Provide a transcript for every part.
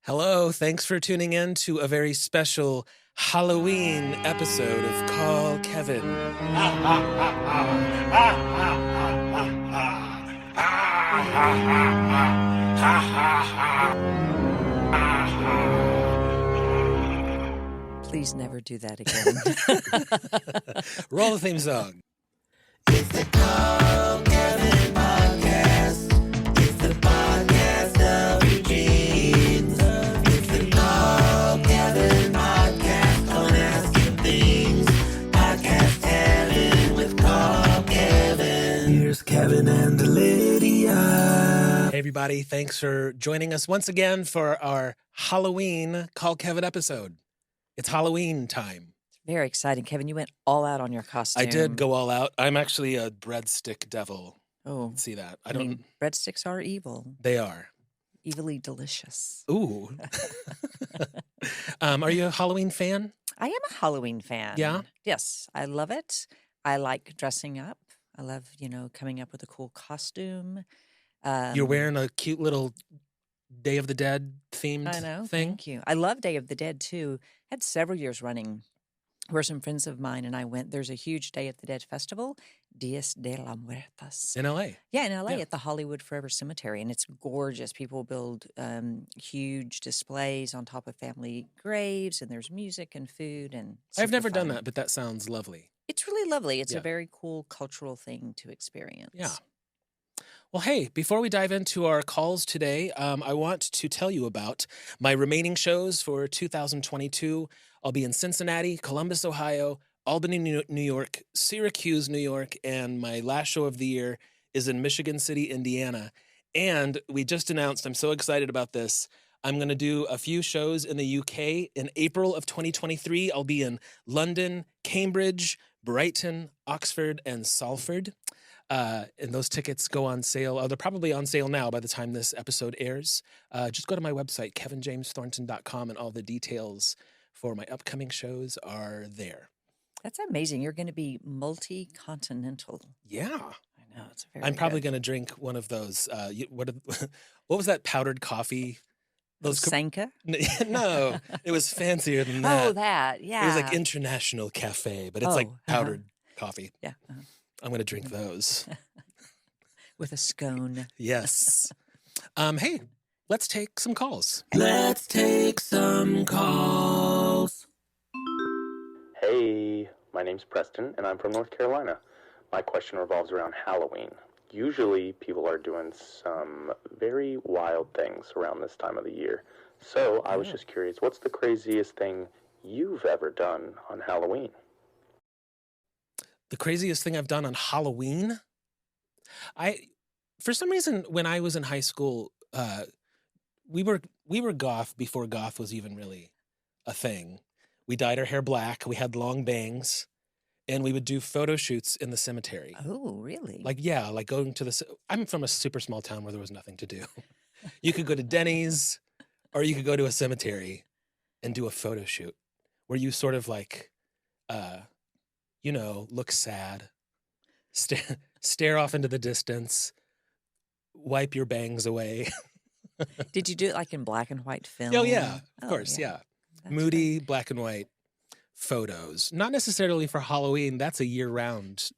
Hello, thanks for tuning in to a very special Halloween episode of Call Kevin. Please never do that again. Roll the theme song. It's the Call Kevin podcast. It's the podcast of your dreams. It's the Call Kevin podcast. Don't ask him things. Podcast Kevin with Call Kevin. Here's Kevin and Lydia. Hey everybody, thanks for joining us once again for our Halloween Call Kevin episode. It's Halloween time. Very exciting. Kevin, you went all out on your costume. I did go all out. I'm actually a breadstick devil. Oh. See that? I mean, breadsticks are evil. They are. Evilly delicious. Ooh. Are you a Halloween fan? I am a Halloween fan. Yeah? Yes, I love it. I like dressing up. I love, coming up with a cool costume. You're wearing a cute little Day of the Dead themed I know. thing? Thank you. I love Day of the Dead, too. Had several years running where some friends of mine and I went. There's a huge Day of the Dead festival, Dias de la Muertos. In L.A.? Yeah, in L.A. at the Hollywood Forever Cemetery, and it's gorgeous. People build huge displays on top of family graves, and there's music and food. And I've never super done fun. that, but that sounds lovely. It's really lovely. It's Yeah. a very cool cultural thing to experience. Yeah. Well, hey, before we dive into our calls today, I want to tell you about my remaining shows for 2022. I'll be in Cincinnati, Columbus, Ohio, Albany, New York, Syracuse, New York, and my last show of the year is in Michigan City, Indiana. And we just announced, I'm so excited about this, I'm going to do a few shows in the UK in April of 2023. I'll be in London, Cambridge, Brighton, Oxford, and Salford. And those tickets go on sale. They're probably on sale now by the time this episode airs. Just go to my website, kevinjamesthornton.com, and all the details for my upcoming shows are there. That's amazing. You're going to be multi-continental. Yeah. I know. It's very I'm probably good. going to drink one of those. What was that powdered coffee? Sanka? No, it was fancier than that. Oh, that. Yeah. It was like International Cafe, but it's like powdered coffee. Yeah. I'm going to drink those. With a scone. Yes. Hey, let's take some calls. Let's take some calls. Hey, my name's Preston, and I'm from North Carolina. My question revolves around Halloween. Usually, people are doing some very wild things around this time of the year. So, I was just curious, what's the craziest thing you've ever done on Halloween? The craziest thing I've done on Halloween? For some reason, when I was in high school, we were goth before goth was even really a thing. We dyed our hair black. We had long bangs, and we would do photo shoots in the cemetery. Oh, really? Like going to I'm from a super small town where there was nothing to do. You could go to Denny's, or you could go to a cemetery and do a photo shoot where you sort of like, look sad, stare off into the distance, wipe your bangs away. Did you do it like in black and white film? Oh, yeah, of course, yeah. That's Moody, great. black and white photos. Not necessarily for Halloween. That's a year-round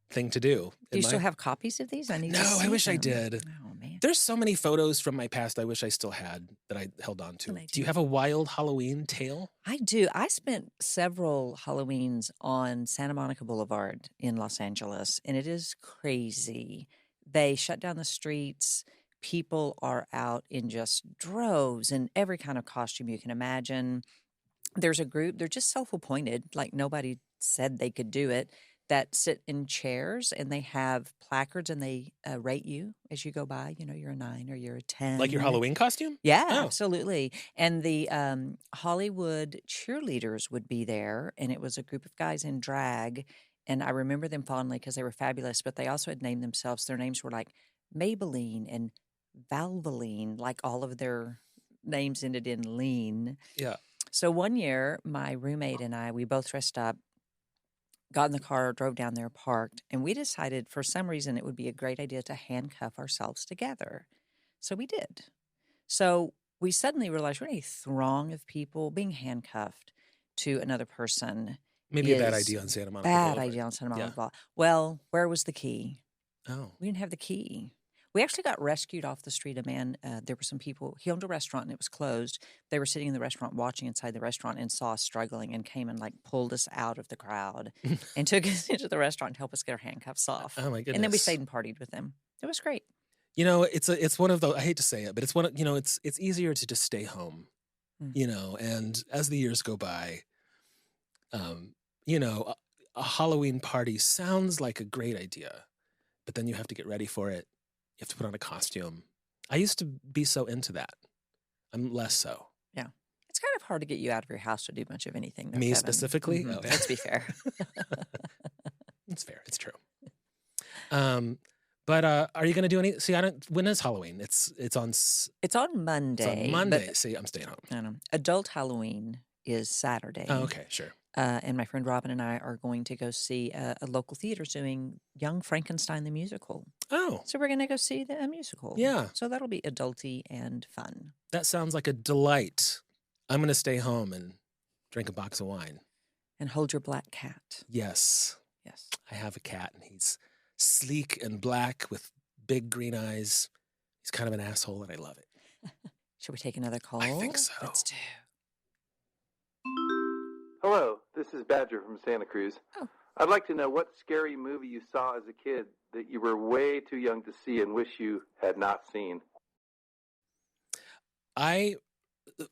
thing to do. Do you still have copies of these? I need to No, see I wish I them. did. Oh, man. There's so many photos from my past I wish I still had that I held on to. Well, I Do you do. have a wild Halloween tale? I do. I spent several Halloweens on Santa Monica Boulevard in Los Angeles, and it is crazy. They shut down the streets. People are out in just droves in every kind of costume you can imagine. There's a group, they're just self-appointed, like nobody said they could do it, that sit in chairs and they have placards and they rate you as you go by. You're a 9 or you're a 10. Like your Halloween costume? Yeah, Oh. absolutely. And the Hollywood cheerleaders would be there, and it was a group of guys in drag. And I remember them fondly because they were fabulous, but they also had named themselves, their names were like Maybelline and Valvoline, like all of their names ended in lean. Yeah. So one year, my roommate and I, we both dressed up, got in the car, drove down there, parked, and we decided for some reason it would be a great idea to handcuff ourselves together. So we did. So we suddenly realized we're in a throng of people. Being handcuffed to another person Maybe a bad is idea on Santa Monica bad Boulevard. idea on Santa Yeah. Monica Boulevard. Well, where was the key? Oh. We didn't have the key. We actually got rescued off the street. A man, there were some people, he owned a restaurant and it was closed. They were sitting in the restaurant watching inside the restaurant and saw us struggling and came and like pulled us out of the crowd and took us into the restaurant to help us get our handcuffs off. Oh my goodness. And then we stayed and partied with them. It was great. You know, it's one of those, I hate to say it, but it's one of, you know, it's easier to just stay home, Mm. you know, and as the years go by, you know, a Halloween party sounds like a great idea, but then you have to get ready for it. You have to put on a costume. I used to be so into that. I'm less so. Yeah. It's kind of hard to get you out of your house to do much of anything. Though, Me Kevin. specifically? Mhm. Oh, yeah. Let's be fair. It's fair. It's true. But are you going to do any? See, when is Halloween? It's on. It's on Monday. It's on Monday. See, I'm staying home. I don't know. Adult Halloween is Saturday. Oh, okay, sure. And my friend Robin and I are going to go see a local theater doing Young Frankenstein the musical. Oh, So we're going to go see a musical. Yeah. So that'll be adulty and fun. that sounds like a delight. I'm going to stay home and drink a box of wine. And hold your black cat. Yes, Yes. I have a cat, and he's sleek and black with big green eyes. He's kind of an asshole, and I love it. Should we take another call? think so. Let's do. Hello, this is Badger from Santa Cruz. Oh. I'd like to know what scary movie you saw as a kid that you were way too young to see and wish you had not seen. I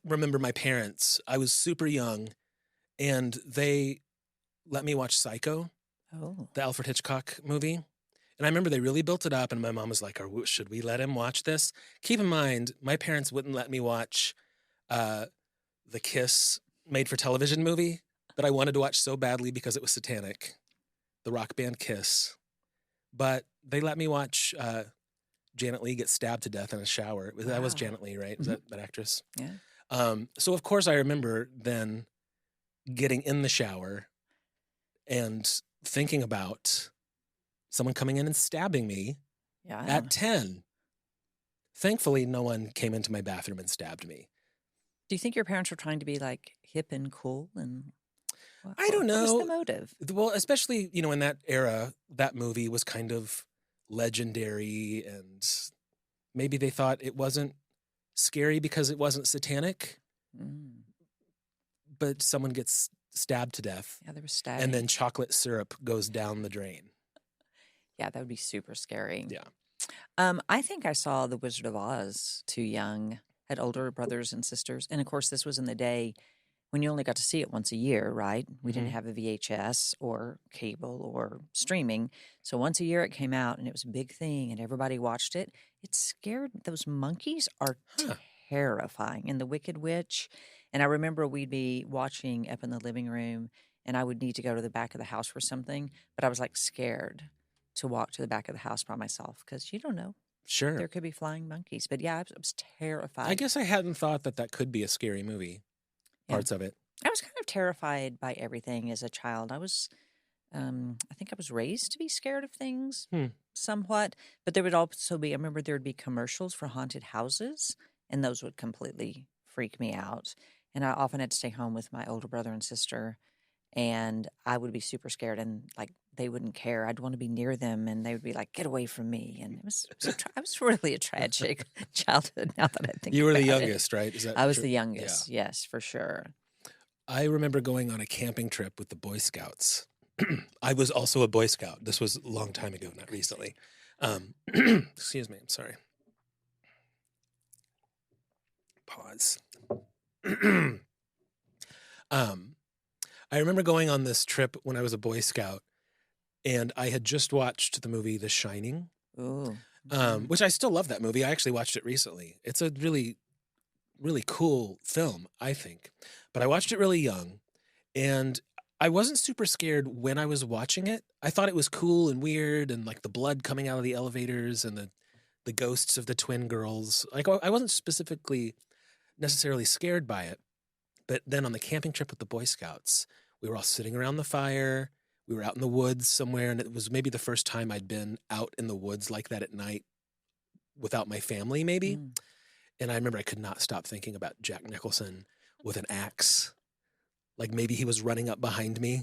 remember my parents. I was super young, and they let me watch Psycho, Oh. the Alfred Hitchcock movie. And I remember they really built it up, and my mom was like, should we let him watch this? Keep in mind, my parents wouldn't let me watch the Kiss made-for-television movie that I wanted to watch so badly because it was Satanic, the rock band Kiss. But they let me watch Janet Leigh get stabbed to death in a shower. That was Wow. Janet Leigh, right? Was that actress? Yeah. So, of course, I remember then getting in the shower and thinking about someone coming in and stabbing me Yeah. at 10. Thankfully, no one came into my bathroom and stabbed me. Do you think your parents were trying to be like hip and cool? And I don't What was know. the motive? Well, especially, you know, in that era, that movie was kind of legendary, and maybe they thought it wasn't scary because it wasn't satanic, Mm. but someone gets stabbed to death, Yeah, there was stabbing. and then chocolate syrup goes down the drain. Yeah, that would be super scary. Yeah. I think I saw The Wizard of Oz too young. Had older brothers and sisters, and of course, this was in the day when you only got to see it once a year, right? We didn't Mhm. have a VHS or cable or streaming, so once a year it came out, and it was a big thing, and everybody watched it. It scared. Those monkeys are Huh. terrifying, and the Wicked Witch. And I remember we'd be watching up in the living room, and I would need to go to the back of the house for something, but I was like scared to walk to the back of the house by myself because you don't know. Sure. There could be flying monkeys. But yeah, I was terrified. I guess I hadn't thought that could be a scary movie, Yeah. parts of it. I was kind of terrified by everything as a child. I think I was raised to be scared of things somewhat. But there would also be, I remember there would be commercials for haunted houses, and those would completely freak me out. And I often had to stay home with my older brother and sister, and I would be super scared, and like they wouldn't care. I'd want to be near them, and they would be like, "Get away from me!" And I was really a tragic childhood. Now that I think You were the about it. youngest, right? Is that I was true? the youngest. Yes, for sure. I remember going on a camping trip with the Boy Scouts. I was also a Boy Scout. This was a long time ago, not recently. Excuse me. I'm sorry. Pause. I remember going on this trip when I was a Boy Scout, and I had just watched the movie The Shining, Ooh. which I still love that movie. I actually watched it recently. It's a really, really cool film, I think. But I watched it really young, and I wasn't super scared when I was watching it. I thought it was cool and weird, and like the blood coming out of the elevators and the ghosts of the twin girls. Like I wasn't specifically necessarily scared by it. But then on the camping trip with the Boy Scouts, we were all sitting around the fire. We were out in the woods somewhere, and it was maybe the first time I'd been out in the woods like that at night without my family, maybe. Mm. And I remember I could not stop thinking about Jack Nicholson with an axe. Like maybe he was running up behind me.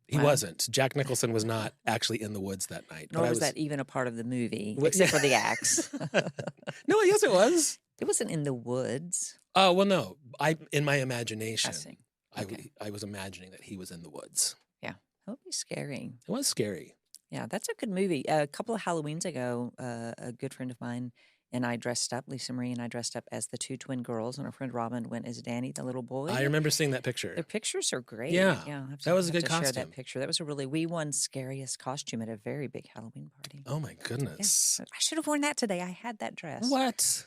He Wow. wasn't. Jack Nicholson was not actually in the woods that night. Nor was that even a part of the movie, What- except for the axe. No, yes, it was. It wasn't in the woods. Oh, well, no. In my imagination, I see. Okay. I was imagining that he was in the woods. Yeah. That would be scary. It was scary. Yeah, that's a good movie. A couple of Halloweens ago, a good friend of mine and I dressed up, Lisa Marie and I dressed up as the two twin girls, and our friend Robin went as Danny, the little boy. I remember seeing that picture. Their pictures are great. Yeah, I'll have that was a have good to share costume. that picture. That was we won scariest costume at a very big Halloween party. Oh my goodness. I should have worn that today. I had that dress. What?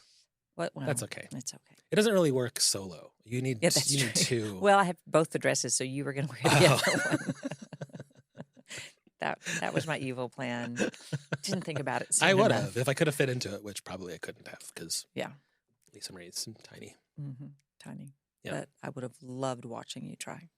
What? Well, That's okay. It's okay. It doesn't really work solo. You need, Yeah, that's you need true. two. Well, I have both the dresses, so you were going to wear the Oh. other one. That was my evil plan. Didn't think about it. I soon would enough. have if I could have fit into it, which probably I couldn't have because Yeah. Lisa Marie's tiny. Tiny. Yeah. But I would have loved watching you try.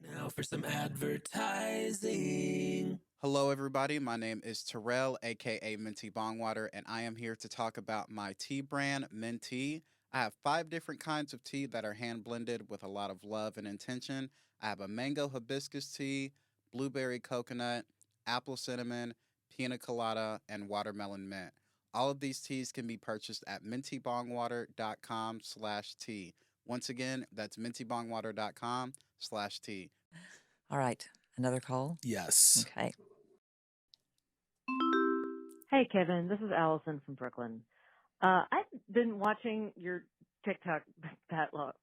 Now for some advertising. Hello, everybody. My name is Terrell, aka Minty Bongwater, and I am here to talk about my tea brand, Minty. I have 5 different kinds of tea that are hand blended with a lot of love and intention. I have a mango hibiscus tea, blueberry coconut, apple cinnamon, pina colada, and watermelon mint. All of these teas can be purchased at mintybongwater.com/tea. Once again, that's mintybongwater.com/tea. All right. Another call? Yes. Okay. Hey, Kevin. This is Allison from Brooklyn. I've been watching your TikTok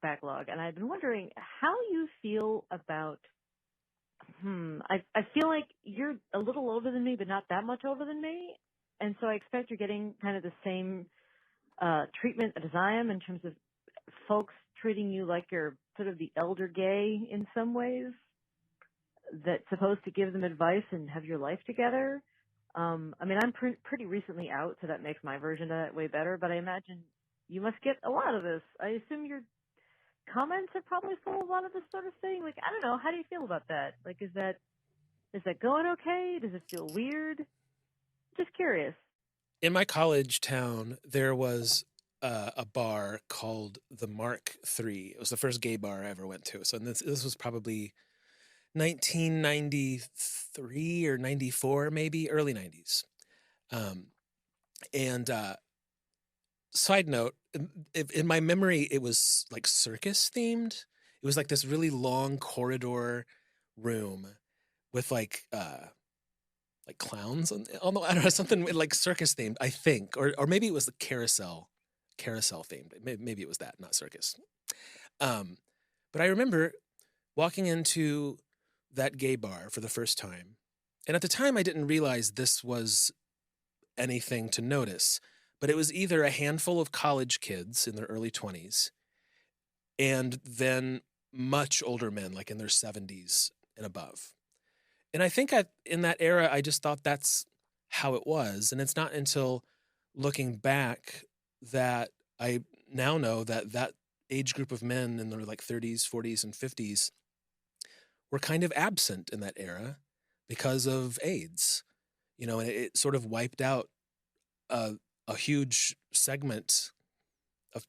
backlog, and I've been wondering how you feel about. I feel like you're a little older than me, but not that much older than me, and so I expect you're getting kind of the same treatment as I am in terms of folks treating you like you're sort of the elder gay in some ways, that's supposed to give them advice and have your life together. I mean, I'm pretty recently out, so that makes my version of that way better, but I imagine you must get a lot of this. I assume your comments are probably full of a lot of this sort of thing. Like, I don't know. How do you feel about that? Like, is that going okay? Does it feel weird? Just curious. In my college town, there was a bar called the Mark III. It was the first gay bar I ever went to. So this was probably 1993 or 94, maybe early 90s. Side note, in my memory, it was like circus themed. It was like this really long corridor room with like clowns on the, I don't know, something like circus themed, I think, or maybe it was the carousel themed. Maybe it was that, not circus. But I remember walking into that gay bar for the first time. And at the time, I didn't realize this was anything to notice, but it was either a handful of college kids in their early 20s and then much older men, like in their 70s and above. And I think in that era, I just thought that's how it was. And it's not until looking back that I now know that age group of men in their like 30s, 40s, and 50s were kind of absent in that era because of AIDS, and it sort of wiped out a huge segment of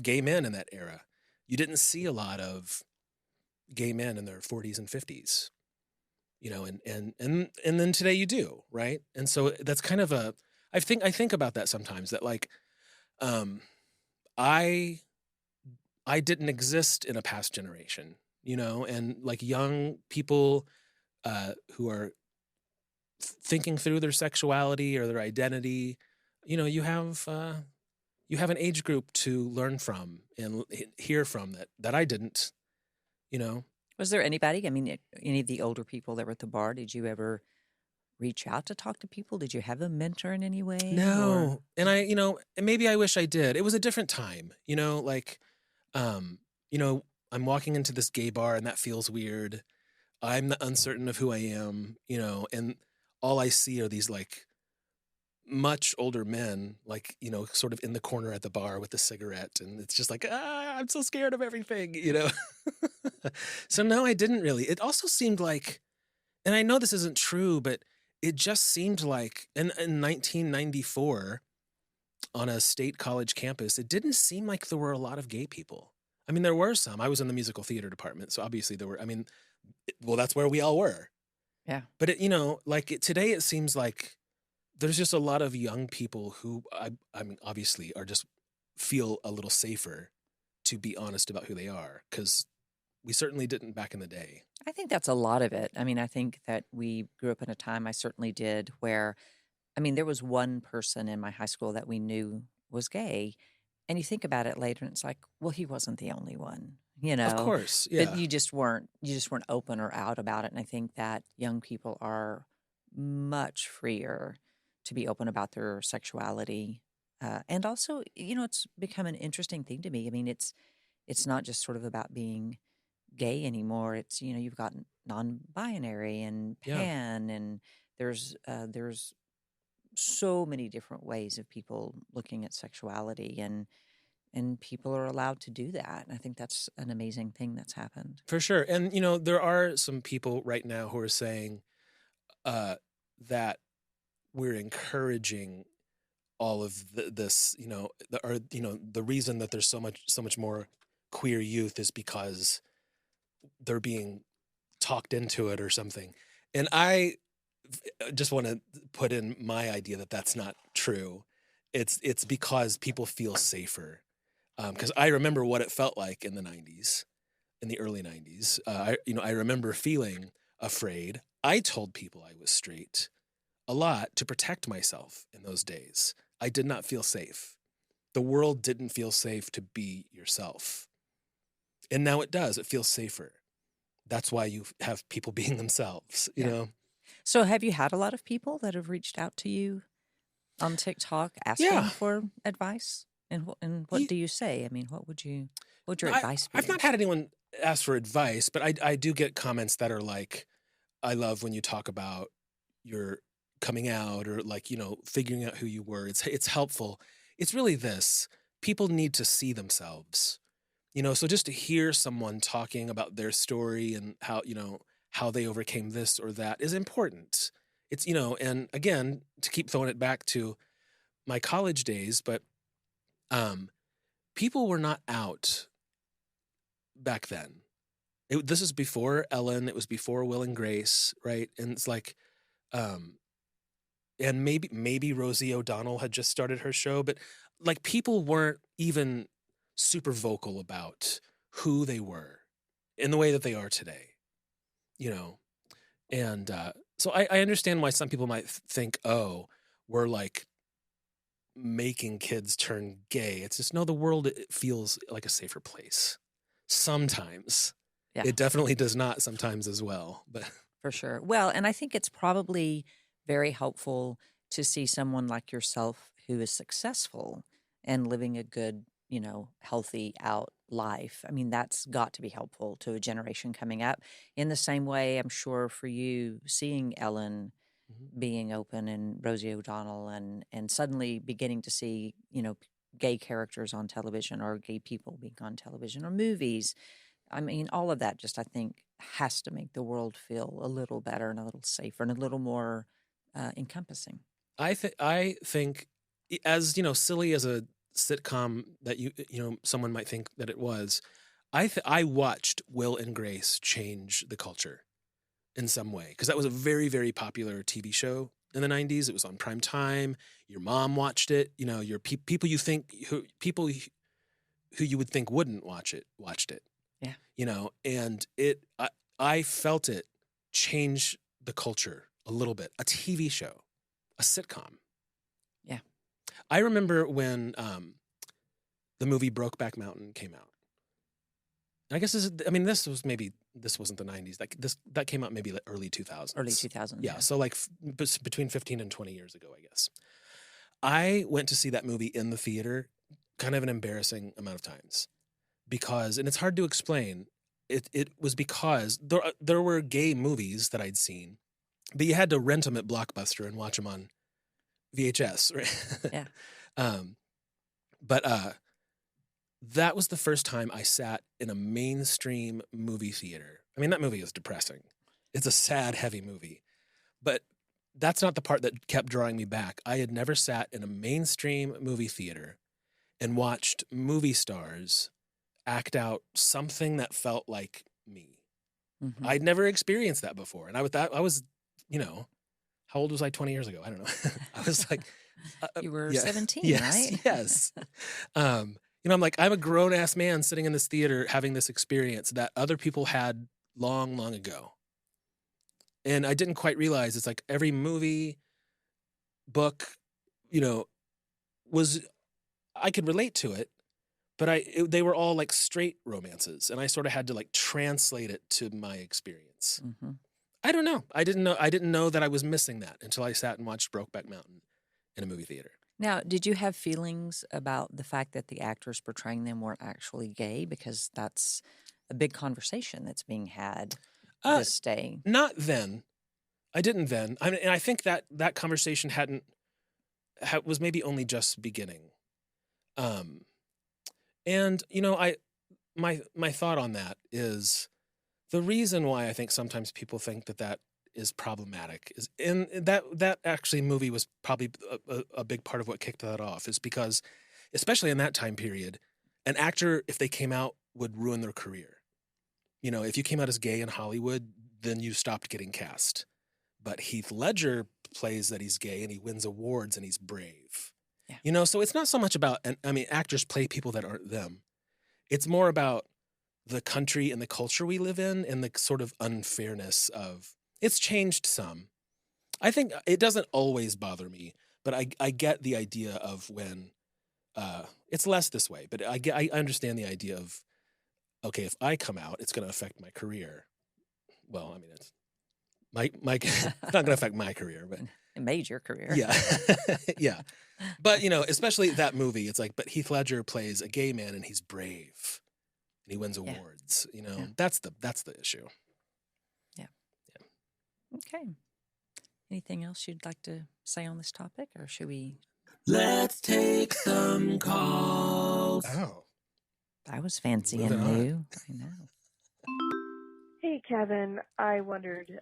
gay men in that era. You didn't see a lot of gay men in their 40s and 50s, and then today you do, right? And so that's kind of I think about that sometimes, that like, I didn't exist in a past generation, and like young people who are thinking through their sexuality or their identity, you have an age group to learn from and hear from that I didn't, Was there anybody, I mean, any of the older people that were at the bar, did you ever reach out to talk to people? Did you have a mentor in any way? No. And and maybe I wish I did. It was a different time, like, I'm walking into this gay bar and that feels weird. I'm uncertain of who I am, and all I see are these like much older men, like, sort of in the corner at the bar with a cigarette. And it's just like, I'm so scared of everything, So no, I didn't really. It also seemed like, and I know this isn't true, but it just seemed like in 1994 on a state college campus, it didn't seem like there were a lot of gay people. I mean, there were some. I was in the musical theater department, so obviously there were. I mean, well, that's where we all were. Yeah. But today it seems like there's just a lot of young people who I mean, obviously are just feel a little safer to be honest about who they are, because we certainly didn't back in the day. I think that's a lot of it. I mean, I think that we grew up in a time, I certainly did, where, I mean, there was one person in my high school that we knew was gay. And you think about it later, and it's like, well, he wasn't the only one, Of course, but yeah. you just weren't open or out about it. And I think that young people are much freer to be open about their sexuality. And also, it's become an interesting thing to me. I mean, it's not just sort of about being gay anymore. It's, you've got non-binary and Yeah. pan, and there's so many different ways of people looking at sexuality, and people are allowed to do that. And I think that's an amazing thing that's happened. For sure. And, there are some people right now who are saying that we're encouraging all of this, the reason that there's so much more queer youth is because they're being talked into it or something. And I just want to put in my idea that that's not true. It's because people feel safer. Because I remember what it felt like in the 90s, in the early 90s. I remember feeling afraid. I told people I was straight a lot to protect myself in those days. I did not feel safe. The world didn't feel safe to be yourself. And now it does. It feels safer. That's why you have people being themselves, you know? So have you had a lot of people that have reached out to you on TikTok asking for advice? And what do you say? I mean, what would your advice be? I've not had anyone ask for advice, but I do get comments that are like, I love when you talk about your coming out, or like, figuring out who you were. It's helpful. It's really this. People need to see themselves. So just to hear someone talking about their story and how they overcame this or that is important. It's, and again, to keep throwing it back to my college days, but people were not out back then. This is before Ellen. It was before Will and Grace, right? And it's like, and maybe Rosie O'Donnell had just started her show, but like people weren't even super vocal about who they were in the way that they are today, and so I understand why some people might think, oh, we're like making kids turn gay. It's just, no, the world, it feels like a safer place sometimes. It definitely does not sometimes as well, but for sure. Well, and I think it's probably very helpful to see someone like yourself who is successful and living a good, healthy out life. I mean, that's got to be helpful to a generation coming up. In the same way, I'm sure for you, seeing Ellen being open and Rosie O'Donnell and suddenly beginning to see, gay characters on television or gay people being on television or movies. I mean, all of that just, I think, has to make the world feel a little better and a little safer and a little more encompassing. I think, as silly as a sitcom that someone might think that it was, I watched Will and Grace change the culture in some way, because that was a very, very popular TV show in the 90s. It was on prime time. Your mom watched it. Your people who you would think wouldn't watch it watched it. Yeah. And I felt it change the culture a little bit. A TV show, a sitcom. Yeah. I remember when the movie Brokeback Mountain came out. And I guess this wasn't the 90s. Like that came out maybe like early 2000s. Early 2000s. Yeah. So like between 15 and 20 years ago, I guess. I went to see that movie in the theater kind of an embarrassing amount of times because, and it's hard to explain, it was because there were gay movies that I'd seen, but you had to rent them at Blockbuster and watch them on VHS, right? Yeah. But that was the first time I sat in a mainstream movie theater. I mean, that movie is depressing. It's a sad, heavy movie. But that's not the part that kept drawing me back. I had never sat in a mainstream movie theater and watched movie stars act out something that felt like me. Mhm. I'd never experienced that before. And I was, you know, how old was I 20 years ago? I don't know. I was like, You were yeah, 17, yes, right? yes. You know, I'm like, I'm a grown ass man sitting in this theater having this experience that other people had long, long ago. And I didn't quite realize it's like every movie, book, you know, I could relate to it, but they were all like straight romances, and I sort of had to like translate it to my experience. Mhm. I don't know. I didn't know that I was missing that until I sat and watched Brokeback Mountain in a movie theater. Now, did you have feelings about the fact that the actors portraying them weren't actually gay? Because that's a big conversation that's being had Uh, this day. Not then. I didn't then. And I think that conversation was maybe only just beginning. And you know, my thought on that is the reason why I think sometimes people think that is problematic is in that actually movie was probably a big part of what kicked that off, is because especially in that time period, an actor, if they came out, would ruin their career. You know, if you came out as gay in Hollywood, then you stopped getting cast. But Heath Ledger plays that he's gay and he wins awards and he's brave. Yeah. You know, so it's not so much about, and I mean, actors play people that aren't them. It's more about the country and the culture we live in and the sort of unfairness of, it's changed some. I think it doesn't always bother me, but I get the idea of when, it's less this way, but I understand the idea of, okay, if I come out, it's going to affect my career. Well, I mean, it's not going to affect my career, but It made your career. yeah, yeah. But you know, especially that movie, it's like, but Heath Ledger plays a gay man and he's brave, and he wins Yeah. awards. You know, Yeah. that's the issue. Okay. Anything else you'd like to say on this topic, or should we? Let's take some calls. Oh, That was fancy Moving and on. new. I know. Hey, Kevin. I wondered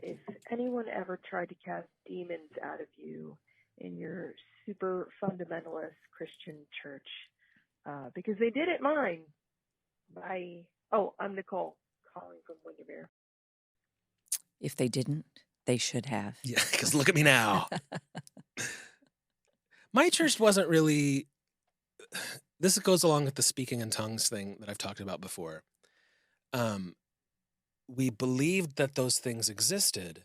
if anyone ever tried to cast demons out of you in your super fundamentalist Christian church, because they did at mine. I'm Nicole, calling from Windermere. If they didn't, they should have. yeah. Because look at me now. My church wasn't really. This goes along with the speaking in tongues thing that I've talked about before. We believed that those things existed,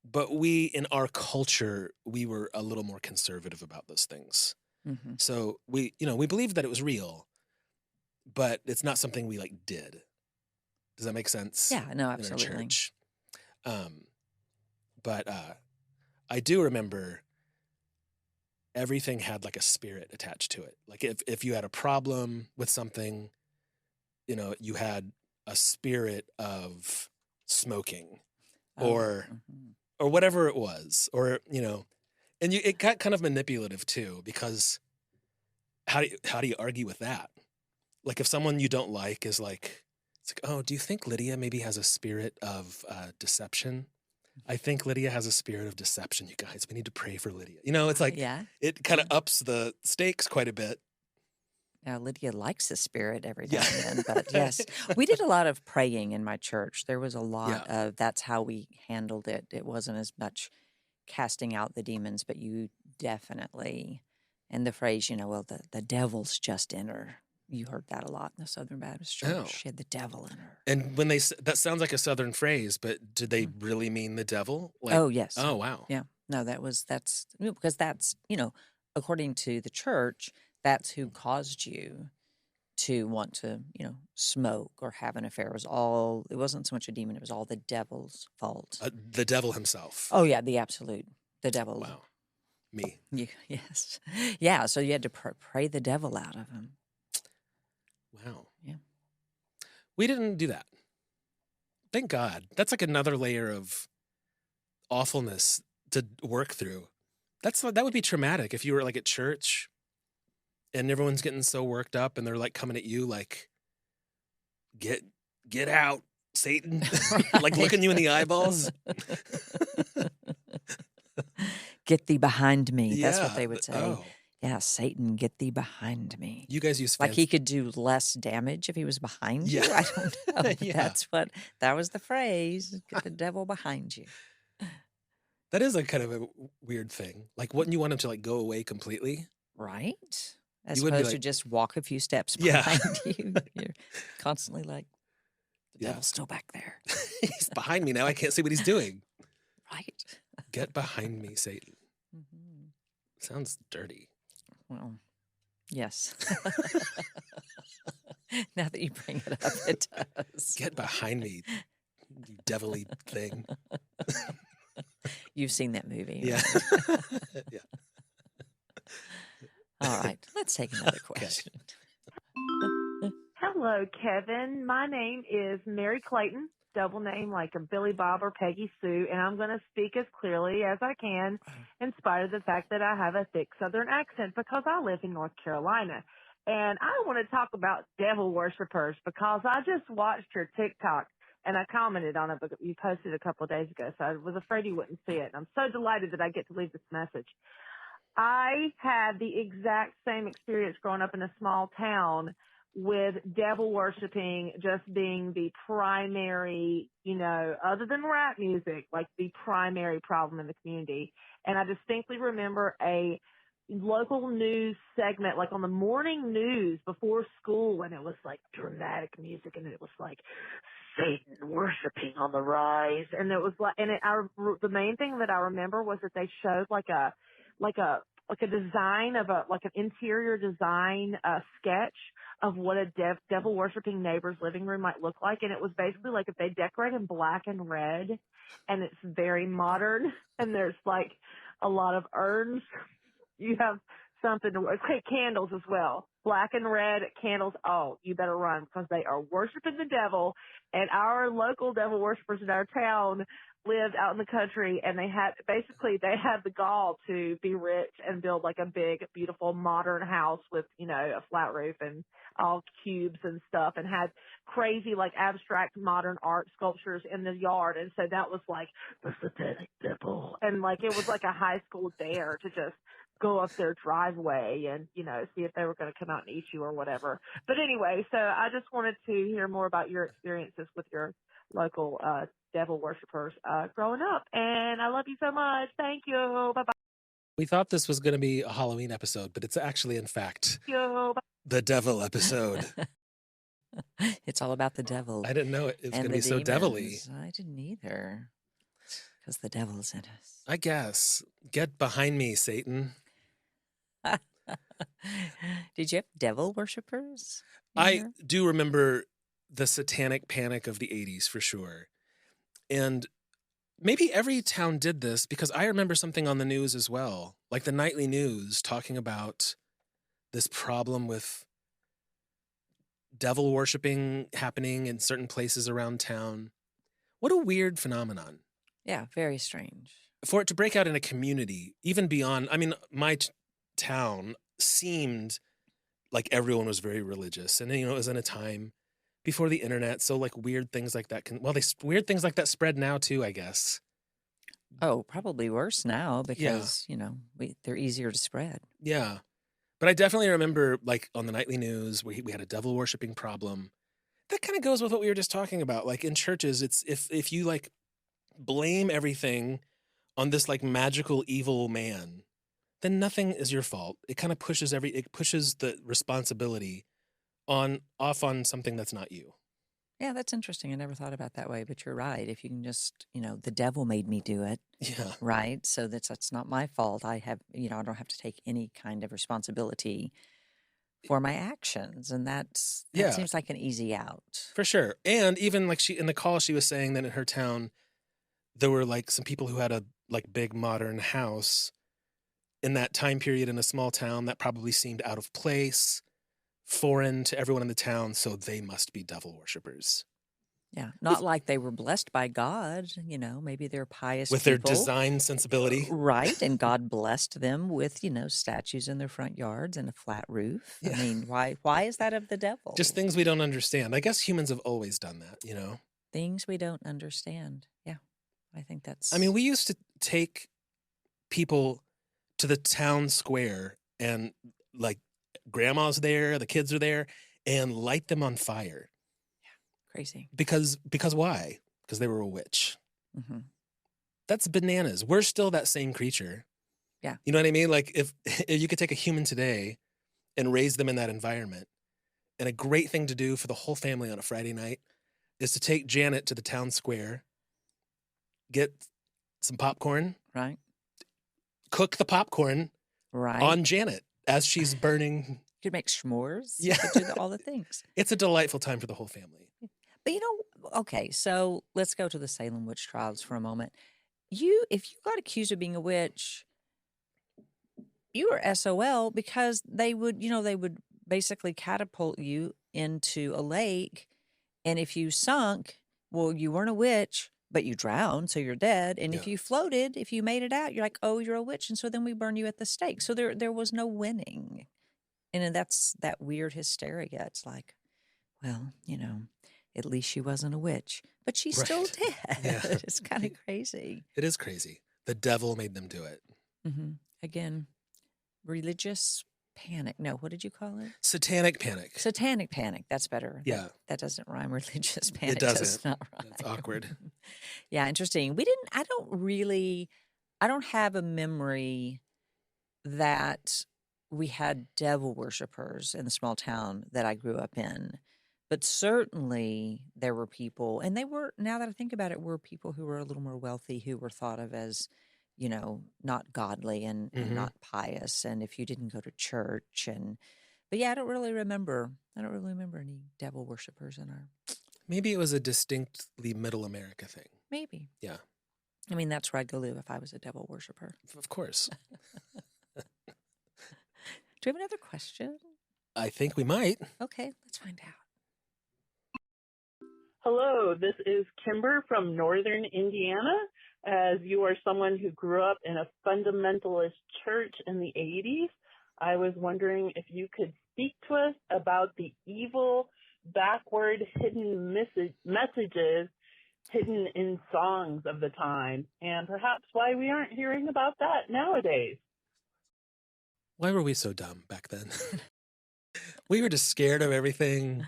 but in our culture, we were a little more conservative about those things. Mm-hmm. So we believed that it was real, but it's not something we like did. Does that make sense? Yeah, no, In our absolutely. church. But I do remember everything had like a spirit attached to it. Like if you had a problem with something, you know, you had a spirit of smoking or Mhm. or whatever it was, or you know, and it got kind of manipulative too, because how do you argue with that? Like if someone you don't like is like, it's like, oh, do you think Lydia maybe has a spirit of deception? I think Lydia has a spirit of deception. You guys, we need to pray for Lydia. You know, it's like Yeah. it kind of ups the stakes quite a bit. Now, Lydia likes the spirit every now Yeah. and then, but yes, we did a lot of praying in my church. There was a lot of, that's how we handled it. It wasn't as much casting out the demons, but you definitely, and the phrase, you know, well, the devil's just in her. You heard that a lot in the Southern Baptist Church. Oh. She had the devil in her. And when that sounds like a Southern phrase, but did they really mean the devil? Like, Oh, yes. oh, wow. Yeah. No, that's because that's, you know, according to the church, that's who caused you to want to, you know, smoke or have an affair. It wasn't so much a demon, it was all the devil's fault. The devil himself. Oh, yeah, the devil. Wow. Me. Yes. Yeah, so you had to pray the devil out of him. Wow. Yeah. We didn't do that. Thank God. That's like another layer of awfulness to work through. That would be traumatic if you were like at church and everyone's getting so worked up and they're like coming at you like, get out, Satan. Like looking you in the eyeballs. Get thee behind me. That's what Yeah. they would say. Oh, Yeah, Satan, get thee behind me. you guys use Like fancy. he could do less damage if he was behind Yeah. you. I don't know. But Yeah. that was the phrase. Get the devil behind you. That is a kind of a weird thing. Like, wouldn't you want him to like go away completely? Right? As You wouldn't be opposed to like, just walk a few steps yeah, behind you. You're constantly like, the yeah. devil's still back there. He's behind me now. I can't see what he's doing. Right? Get behind me, Satan. hmm Sounds dirty. Well, yes. Now that you bring it up, it does. Get behind me, you devilly thing. You've seen that movie, Yeah. right? Yeah. All right, let's take another Okay. question. Hello, Kevin. My name is Mary Clayton, double name like a Billy Bob or Peggy Sue, and I'm going to speak as clearly as I can in spite of the fact that I have a thick Southern accent because I live in North Carolina. And I want to talk about devil worshipers because I just watched your TikTok and I commented on it, but you posted it a couple of days ago, so I was afraid you wouldn't see it. And I'm so delighted that I get to leave this message. I had the exact same experience growing up in a small town with devil worshiping just being the primary, other than rap music, like the primary problem in the community. And I distinctly remember a local news segment, like on the morning news before school, and it was like dramatic music, and it was like Satan worshiping on the rise, and it was like, the main thing that I remember was that they showed like a design of like an interior design sketch of what a devil worshiping neighbor's living room might look like, and it was basically like if they decorate in black and red, and it's very modern, and there's like a lot of urns. You have something to okay, candles as well. Black and red candles. Oh, you better run because they are worshiping the devil. And our local devil worshipers in our town lived out in the country, and they had the gall to be rich and build like a big, beautiful, modern house with, a flat roof and all cubes and stuff, and had crazy, like, abstract modern art sculptures in the yard. And so that was like the satanic devil. And like, it was like a high school dare to just go up their driveway and, see if they were going to come out and eat you or whatever. But anyway, so I just wanted to hear more about your experiences with your local devil worshipers growing up. And I love you so much. Thank you. Bye-bye. We thought this was going to be a Halloween episode, but it's actually, in fact, Thank you. the devil episode. It's all about the devil. I didn't know it was and going to be the so devilly. demons. I didn't either. Because the devil's in us. I guess. Get behind me, Satan. Did you have devil worshippers? I do remember the satanic panic of the 80s for sure. And maybe every town did this because I remember something on the news as well, like the nightly news talking about this problem with devil worshiping happening in certain places around town. What a weird phenomenon. Yeah, very strange. For it to break out in a community, even beyond, my town seemed like everyone was very religious. And, it was in a time before the internet. So like weird things like that weird things like that spread now too, I guess. Oh, probably worse now because, they're easier to spread. Yeah. But I definitely remember like on the nightly news, we had a devil worshiping problem. That kind of goes with what we were just talking about. Like in churches, it's if you like blame everything on this like magical evil man, then nothing is your fault. It kind of pushes the responsibility off on something that's not you. Yeah, that's interesting. I never thought about it that way, but you're right. If you can just, the devil made me do it, Yeah. right? So that's not my fault. I have, I don't have to take any kind of responsibility for my actions, and that Yeah. seems like an easy out. For sure. And even like in the call, she was saying that in her town, there were like some people who had a like big modern house in that time period in a small town that probably seemed out of place, foreign to everyone in the town. So they must be devil worshippers. Yeah, not like they were blessed by God, maybe they're pious With their people. design sensibility. Right, and God blessed them with, statues in their front yards and a flat roof. Yeah. I mean, why is that of the devil? Just things we don't understand. I guess humans have always done that, Things we don't understand. Yeah, I think that's... we used to take people to the town square and like grandma's there, the kids are there, and light them on fire. Crazy. Because why? Because they were a witch. Hmm. That's bananas. We're still that same creature. Yeah. You know what I mean? Like if you could take a human today and raise them in that environment, and a great thing to do for the whole family on a Friday night is to take Janet to the town square, get some popcorn, Right. cook the popcorn Right. on Janet as she's burning. You could make s'mores. Yeah. You could do all the things. It's a delightful time for the whole family. But okay, so let's go to the Salem witch trials for a moment. If you got accused of being a witch, you were SOL because they would basically catapult you into a lake. And if you sunk, well, you weren't a witch, but you drowned, so you're dead. And if Yeah. you floated, if you made it out, you're like, oh, you're a witch. And so then we burn you at the stake. So there was no winning. And then that's that weird hysteria. It's like, well, at least she wasn't a witch, but she's still Right. dead. Yeah. It's kind of crazy. It is crazy. The devil made them do it. Hmm. Again, religious panic. No, what did you call it? Satanic panic. Satanic panic. That's better. Yeah. That doesn't rhyme. Religious panic doesn't. does not rhyme. It's awkward. Yeah, interesting. I don't have a memory that we had devil worshippers in the small town that I grew up in. But certainly there were people, and now that I think about it, were people who were a little more wealthy who were thought of as, not godly and Mhm. not pious. And if you didn't go to church but yeah, I don't really remember any devil worshippers in our, Maybe it was a distinctly middle America thing. maybe. Yeah. I mean, that's where I'd go live if I was a devil worshiper. Of course. Do we have another question? I think we might. Okay, let's find out. Hello, this is Kimber from Northern Indiana. As you are someone who grew up in a fundamentalist church in the 80s, I was wondering if you could speak to us about the evil, backward, hidden messages hidden in songs of the time, and perhaps why we aren't hearing about that nowadays. Why were we so dumb back then? We were just scared of everything.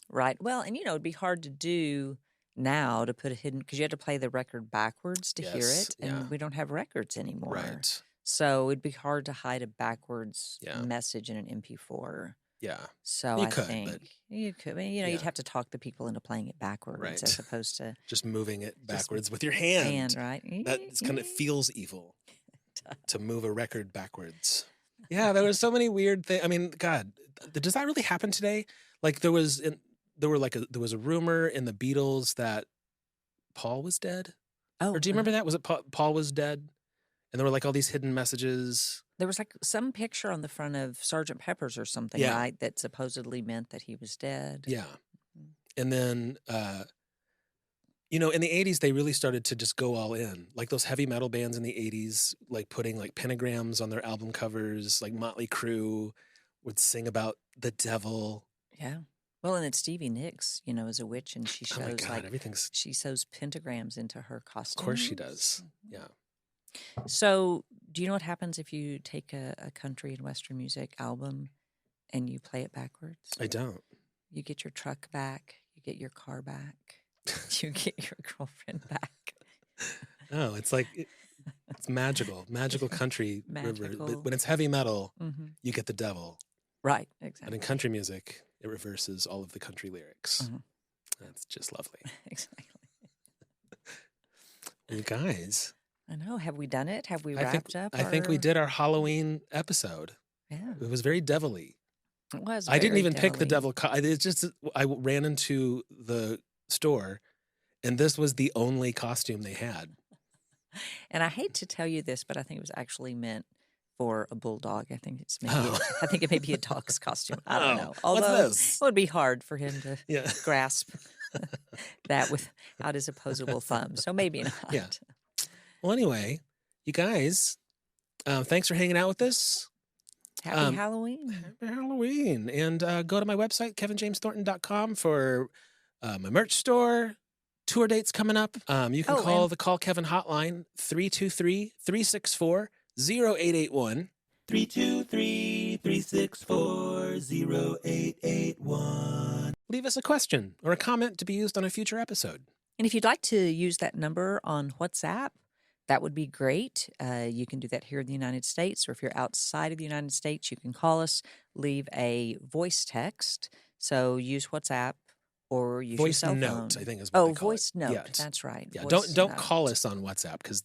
Right. Well, and it'd be hard to do now to put a hidden, because you had to play the record backwards to hear Yes, it, and yeah. we don't have records anymore. Right. So it'd be hard to hide a backwards Yeah. message in an MP4. Yeah. So You I could, think but- you could. I mean, you'd Yeah. have to talk the people into playing it backwards Right. as opposed to Just moving it backwards with your hand. right? That kind of feels evil to move a record backwards. Yeah, there was so many weird things. I mean, God, does that really happen today? Like there was a rumor in the Beatles that Paul was dead. Oh, Or do you remember that? Was it Paul was dead? And there were like all these hidden messages. There was like some picture on the front of Sergeant Pepper's or something, Yeah. right? That supposedly meant that he was dead. Yeah. And then, in the 80s, they really started to just go all in. Like those heavy metal bands in the 80s, like putting like pentagrams on their album covers, like Motley Crue would sing about the devil. Yeah. Well, and then Stevie Nicks, is a witch, and she Oh my shows God, everything's, she sews pentagrams into her of costume. course she does. Yeah. So, do you know what happens if you take a country and Western music album and you play it backwards? I don't. You get your truck back, you get your car back, you get your girlfriend back. Oh, it's like, it's magical country river. Magical. But when it's heavy metal, Hmm. you get the devil. Right, And in exactly. country music, it reverses all of the country lyrics. Mhm. That's just lovely. Exactly. You guys, I know. Have we done it? Have we I wrapped up? I think we our- did our Halloween episode. Yeah, It was very devilly. it was. I didn't very even pick the devilly. devil. It's just I ran into the store, and this was the only costume they had. And I hate to tell you this, but I think it was actually meant for a bulldog. I think it's maybe. Oh. I think it may be a dog's costume. I don't Oh, know. what's Although this? it would be hard for him to Yeah. grasp that without his opposable thumb. So maybe not. Yeah. Well, anyway, you guys, thanks for hanging out with us. Happy Halloween. Happy Halloween. And go to my website, kevinjamesthornton.com for my merch store, tour dates coming up. You can Oh, call and- the Call Kevin hotline, 323-364-0881. 323-364-0881. Leave us a question or a comment to be used on a future episode. And if you'd like to use that number on WhatsApp, that would be great. You can do that here in the United States, or if you're outside of the United States, you can call us, leave a voice text. So use WhatsApp or use your Voice cell note, phone. I think is what they call voice it. note. Yeah, That's right. Yeah, Voice don't note. call us on WhatsApp because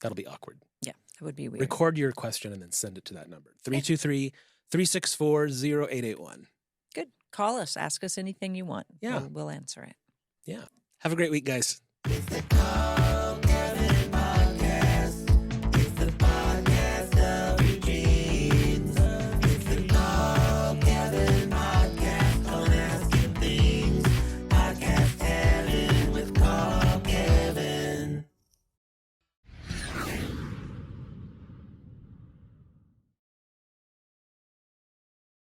that'll be awkward. Yeah, that would be weird. Record your question and then send it to that number, 323-364-0881. Good. Call us. Ask us anything you want. Yeah. We'll answer it. Yeah. Have a great week, guys. It's the call.